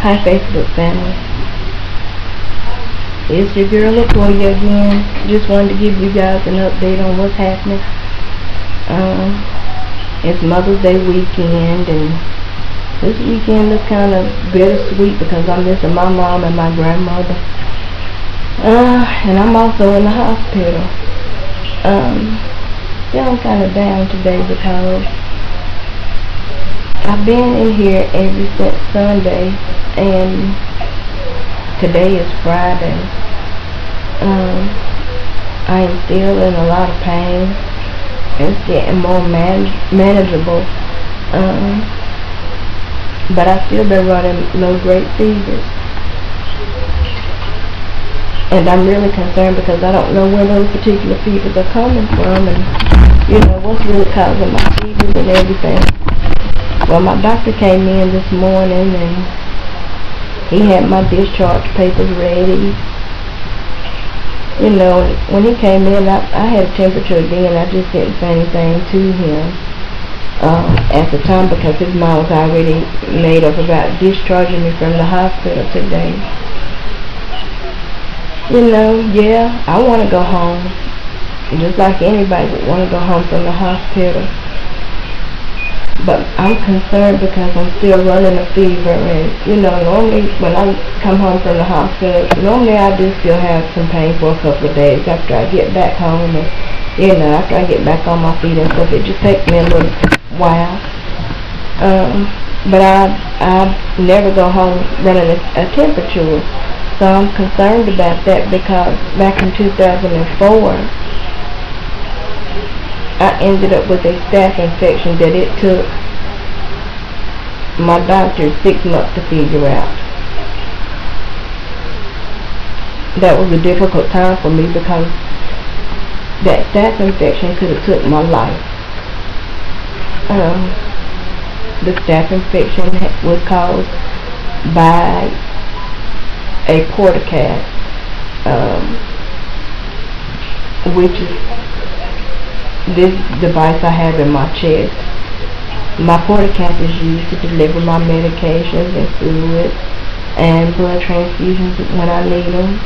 Hi Facebook family, it's your girl Latoya again. Just wanted to give you guys an update on what's happening. It's Mother's Day weekend, and this weekend is kind of bittersweet because I'm missing my mom and my grandmother. And I'm also in the hospital. Feeling kind of down today because I've been in here ever since Sunday, and today is Friday. I am still in a lot of pain. It's getting more manageable, but I still been running low-grade fevers, and I'm really concerned because I don't know where those particular fevers are coming from, and you know what's really causing my fevers and everything. Well, my doctor came in this morning and he had my discharge papers ready. You know, when he came in, I had a temperature again. I just didn't say anything to him at the time because his mind was already made up about discharging me from the hospital today. You know, yeah, I want to go home, just like anybody would want to go home from the hospital. But I'm concerned because I'm still running a fever, and you know, normally when I come home from the hospital, normally I do still have some pain for a couple of days after I get back home, and you know, after I get back on my feet and stuff. It just takes me a little while. But I never go home running a temperature, so I'm concerned about that because back in 2004. I ended up with a staph infection that it took my doctor 6 months to figure out. That was a difficult time for me because that staph infection could have took my life. The staph infection was caused by a portacat, which is this device I have in my chest. My portacat is used to deliver my medications and fluids and blood transfusions when I need them.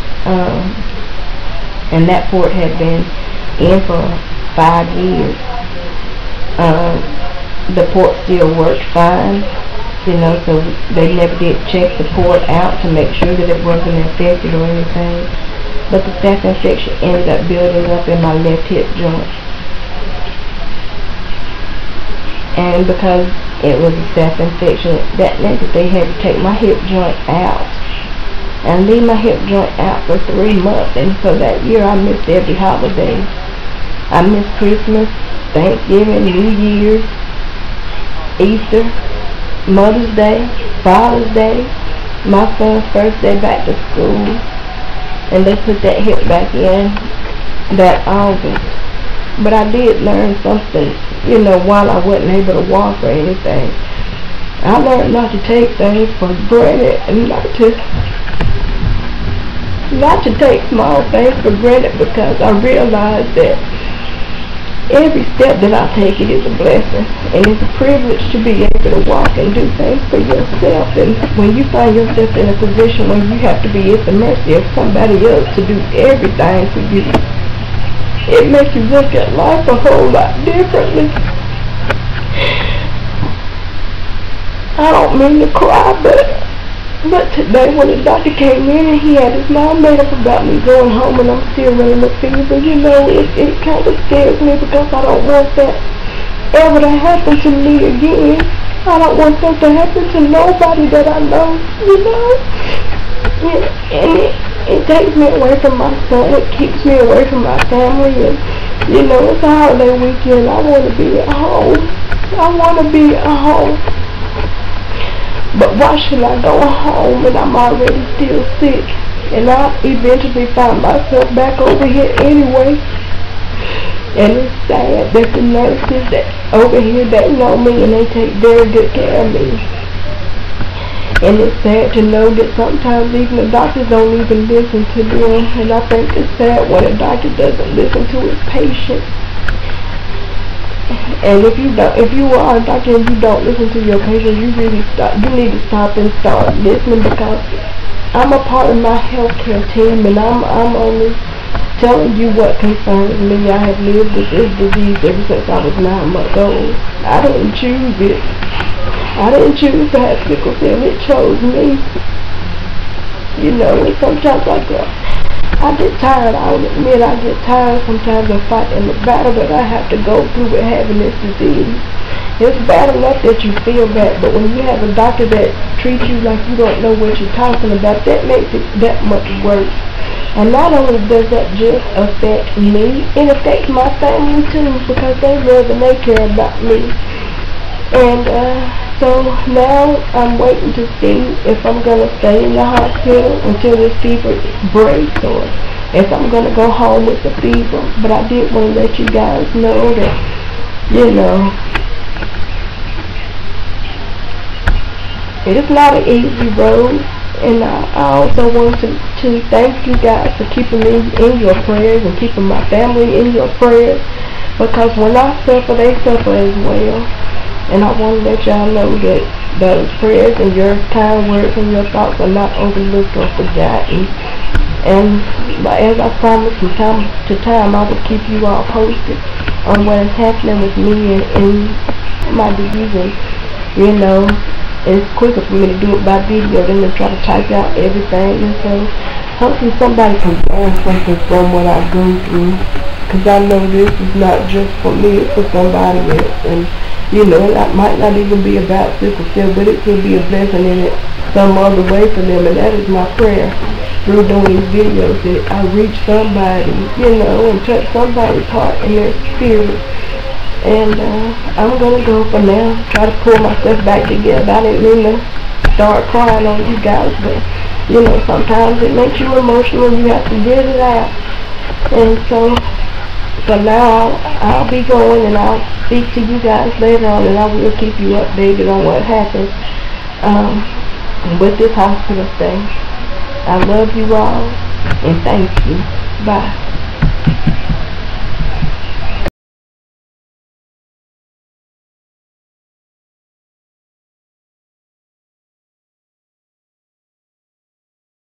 And that port had been in for 5 years. The port still worked fine, you know, so they never did check the port out to make sure that it wasn't infected or anything. But the staph infection ended up building up in my left hip joint. And because it was a staph infection, that meant that they had to take my hip joint out and leave my hip joint out for 3 months. And so that year I missed every holiday. I missed Christmas, Thanksgiving, New Year's, Easter, Mother's Day, Father's Day, my son's first day back to school, and they put that hip back in that August. But I did learn something, you know, while I wasn't able to walk or anything. I learned not to take things for granted and not to take small things for granted, because I realized that every step that I take, it is a blessing, and it's a privilege to be able to walk and do things for yourself. And when you find yourself in a position where you have to be at the mercy of somebody else to do everything for you, it makes you look at life a whole lot differently. I don't mean to cry, but today when the doctor came in and he had his mind made up about me going home and I'm still running a fever, you know, it kind of scares me because I don't want that ever to happen to me again. I don't want that to happen to nobody that I know, you know. And it takes me away from my son. It keeps me away from my family. And you know, it's a holiday weekend. I want to be at home. I want to be at home. But why should I go home when I'm already still sick? And I'll eventually find myself back over here anyway. And it's sad that the nurses that over here, they know me and they take very good care of me. And it's sad to know that sometimes even the doctors don't even listen to them. And I think it's sad when a doctor doesn't listen to his patient. And if you are a doctor and you don't listen to your patients, you need to stop and start listening, because I'm a part of my healthcare team, and I'm only telling you what concerns me. I have lived with this disease ever since I was 9 months old. I didn't choose it. I didn't choose to have sickle cell. It chose me. You know, and sometimes I get tired. I'll admit I get tired sometimes of fighting the battle that I have to go through with having this disease. It's bad enough that you feel bad, but when you have a doctor that treats you like you don't know what you're talking about, that makes it that much worse. And not only does that just affect me, it affects my family too, because they love and they care about me. And so now I'm waiting to see if I'm going to stay in the hospital until this fever breaks, or if I'm going to go home with the fever. But I did want to let you guys know that, you know, it's not an easy road. And I also want to thank you guys for keeping me in your prayers and keeping my family in your prayers, because when I suffer, they suffer as well. And I want to let y'all know that those prayers and your kind words and your thoughts are not overlooked or forgotten. And as I promised from time to time, I will keep you all posted on what is happening with me and my disease. And, you know, it's quicker for me to do it by video than to try to type out everything. And so hopefully somebody can learn something from what I go through, because I know this is not just for me, it's for somebody else. And you know, it might not even be about sickle cell, but it could be a blessing in it some other way for them. And that is my prayer through doing these videos, that I reach somebody, you know, and touch somebody's heart and their spirit. And I'm going to go for now, try to pull myself back together. I didn't mean to start crying on you guys, but, you know, sometimes it makes you emotional and you have to get it out. And so, for now, I'll be going, and I'll speak to you guys later on, and I will keep you updated on what happens with this hospital stay. I love you all, and thank you. Bye.